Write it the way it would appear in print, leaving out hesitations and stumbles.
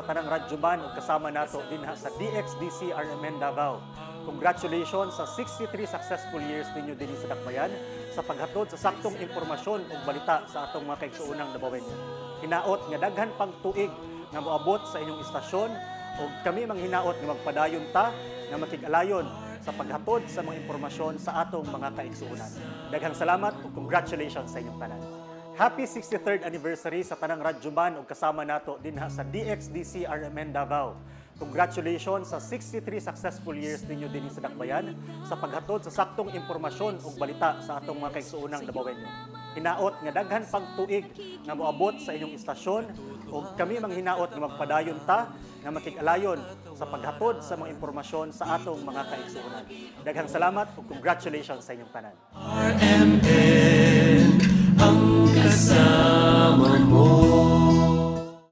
sa tanang radyoman ug kasama nato dinha sa DXDC RMN Davao. Congratulations sa 63 successful years ninyo dinhi sa Dakbayan sa paghatod sa saktong impormasyon ug balita sa atong mga kaigsuonang Davaoenyo. Hinaot nga daghan pang tuig nga moabot sa inyong istasyon ug kami manghinaot nga magpadayon ta nga makig-alayon sa paghatod sa mga impormasyon sa atong mga kaigsuonan. Daghang salamat ug congratulations sa inyong tanan. Happy 63rd anniversary sa tanang radyoman ug kasama nato dinha sa DXDC RMN Davao. Congratulations sa 63 successful years ninyo dinhi sa Dakbayan sa paghatod sa saktong impormasyon ug balita sa atong mga kaigsuonang Davaoenyo. Hinaot nga daghan pang tuig nga moabot sa inyong istasyon ug kami manghinaot nga magpadayon ta nga makig-alayon sa paghatod sa mga impormasyon sa atong mga kaigsuonan. Daghang salamat ug congratulations sa inyong tanan. RMN